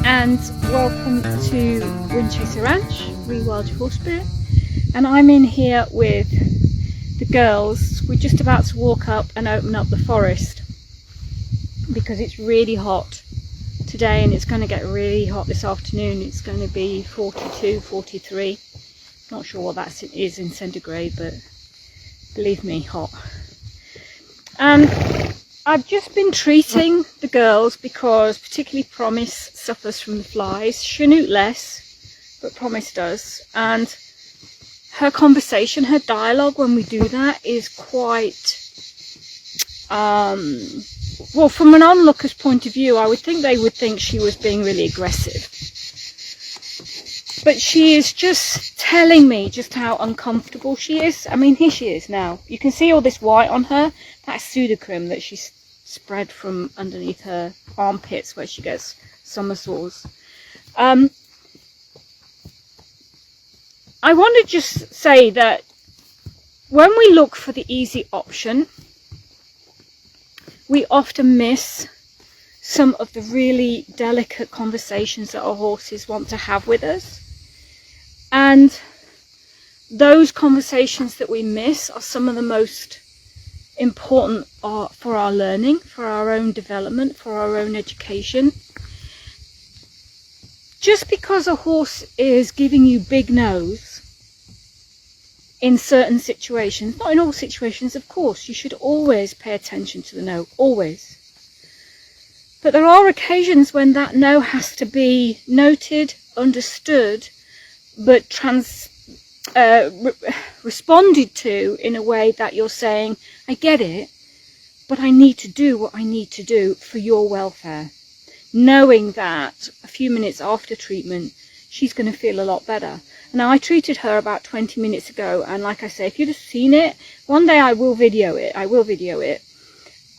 and welcome to Windchaser Ranch, Rewild Your Horse Spirit. And I'm in here with the girls. We're just about to walk up and open up the forest because it's really hot today, and it's going to get really hot this afternoon. It's going to be 42, 43. Not sure what that is in centigrade, but believe me, hot. I've just been treating the girls because particularly Promise suffers from the flies. Chanute less, but Promise does. And her conversation, her dialogue when we do that is quite, well, from an onlooker's point of view, I would think they would think she was being really aggressive. But she is just telling me just how uncomfortable she is. I mean, here she is now. You can see all this white on her. That's pseudocrim that she's spread from underneath her armpits where she gets summer sores. I want to just say that when we look for the easy option, we often miss some of the really delicate conversations that our horses want to have with us. And those conversations that we miss are some of the most important for our learning, for our own development, for our own education. Just because a horse is giving you big no's in certain situations, not in all situations, of course, you should always pay attention to the no, always. But there are occasions when that no has to be noted, understood, but responded to in a way that you're saying, I get it, but I need to do what I need to do for your welfare. Knowing that a few minutes after treatment, she's going to feel a lot better. Now, I treated her about 20 minutes ago, and like I say, if you'd have seen it, one day I will video it.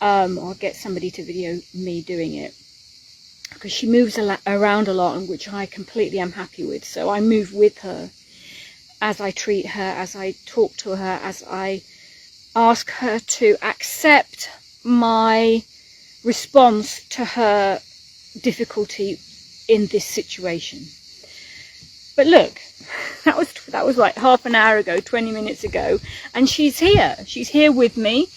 Or I'll get somebody to video me doing it. Because she moves around a lot, and which I completely am happy with. So I move with her as I treat her, as I talk to her, as I ask her to accept my response to her difficulty in this situation. But look, that was like half an hour ago, 20 minutes ago, and she's here with me.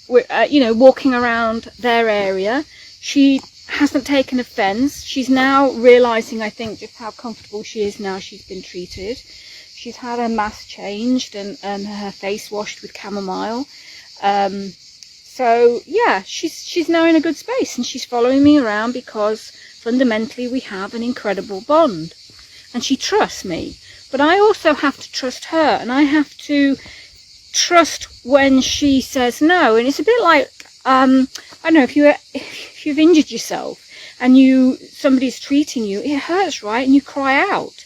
We're walking around their area. She hasn't taken offence. She's now realising, I think, just how comfortable she is now she's been treated. She's had her mask changed and her face washed with chamomile. So yeah, she's now in a good space, and she's following me around because fundamentally we have an incredible bond, and she trusts me. But I also have to trust her, and I have to trust when she says no. And it's a bit like I don't know, if you've injured yourself and somebody's treating you, it hurts, right? And you cry out.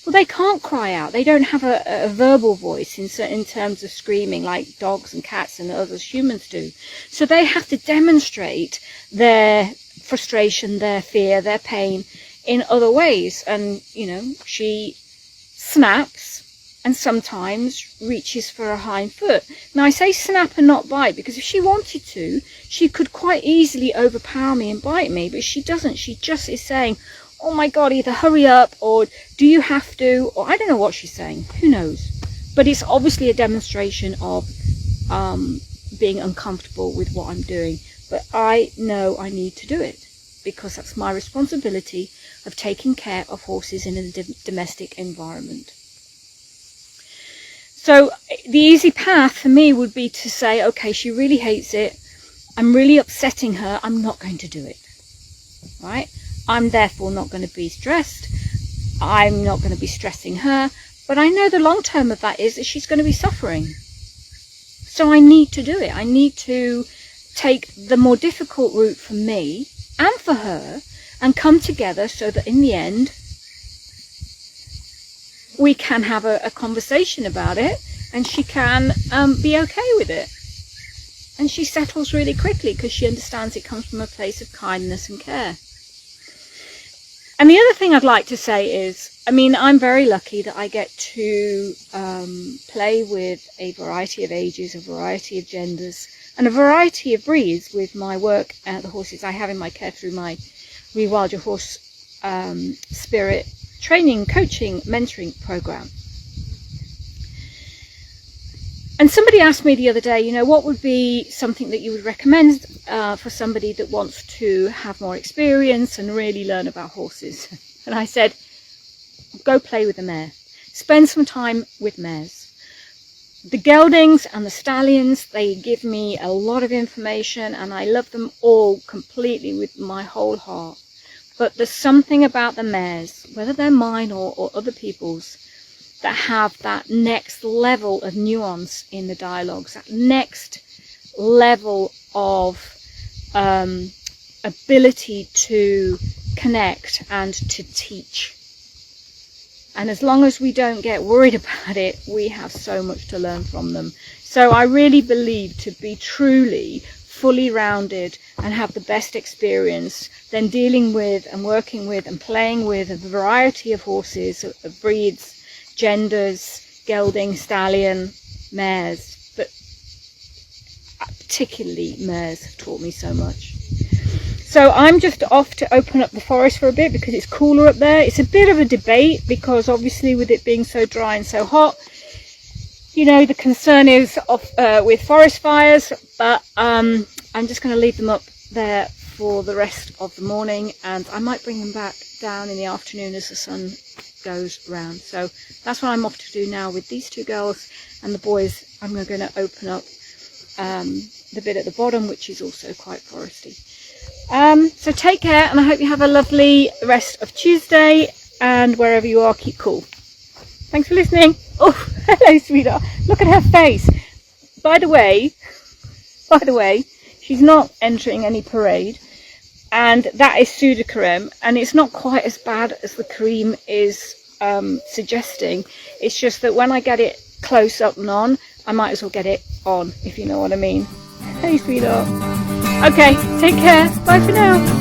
Well, they can't cry out. They don't have a verbal voice in terms of screaming like dogs and cats and others humans do. So they have to demonstrate their frustration, their fear, their pain in other ways. And, she snaps and sometimes reaches for her hind foot. Now, I say snap and not bite because if she wanted to, she could quite easily overpower me and bite me, but she doesn't. She just is saying, oh my God, either hurry up, or do you have to, or I don't know what she's saying, who knows. But it's obviously a demonstration of being uncomfortable with what I'm doing. But I know I need to do it because that's my responsibility of taking care of horses in a domestic environment. So the easy path for me would be to say, okay, she really hates it. I'm really upsetting her. I'm not going to do it. Right? I'm therefore not going to be stressed. I'm not going to be stressing her. But I know the long term of that is that she's going to be suffering. So I need to do it. I need to take the more difficult route for me and for her and come together so that in the end we can have a conversation about it, and she can be okay with it. And she settles really quickly because she understands it comes from a place of kindness and care. And the other thing I'd like to say is, I'm very lucky that I get to play with a variety of ages, a variety of genders, and a variety of breeds with my work, the horses I have in my care through my Rewild Your Horse Spirit training, coaching, mentoring program. And somebody asked me the other day, you know, what would be something that you would recommend for somebody that wants to have more experience and really learn about horses? And I said, go play with a mare. Spend some time with mares. The geldings and the stallions, they give me a lot of information, and I love them all completely with my whole heart. But there's something about the mares, whether they're mine or other people's, that have that next level of nuance in the dialogues, that next level of ability to connect and to teach. And as long as we don't get worried about it, we have so much to learn from them. So I really believe to be truly fully rounded and have the best experience, then dealing with and working with and playing with a variety of horses, of breeds, genders, gelding, stallion, mares, but particularly mares have taught me so much. So I'm just off to open up the forest for a bit because it's cooler up there. It's a bit of a debate because obviously with it being so dry and so hot, you know, the concern is with forest fires, but I'm just going to leave them up there for the rest of the morning, and I might bring them back down in the afternoon as the sun goes round. So that's what I'm off to do now with these two girls, and the boys I'm going to open up the bit at the bottom, which is also quite foresty. So take care, and I hope you have a lovely rest of Tuesday, and wherever you are, keep cool. Thanks for listening. Oh, hello sweetheart, look at her face. By the way, she's not entering any parade, and that is pseudocarem, and it's not quite as bad as the cream is suggesting. It's just that when I get it close up and on, I might as well get it on, if you know what I mean. Hey sweetheart. Okay, take care. Bye for now.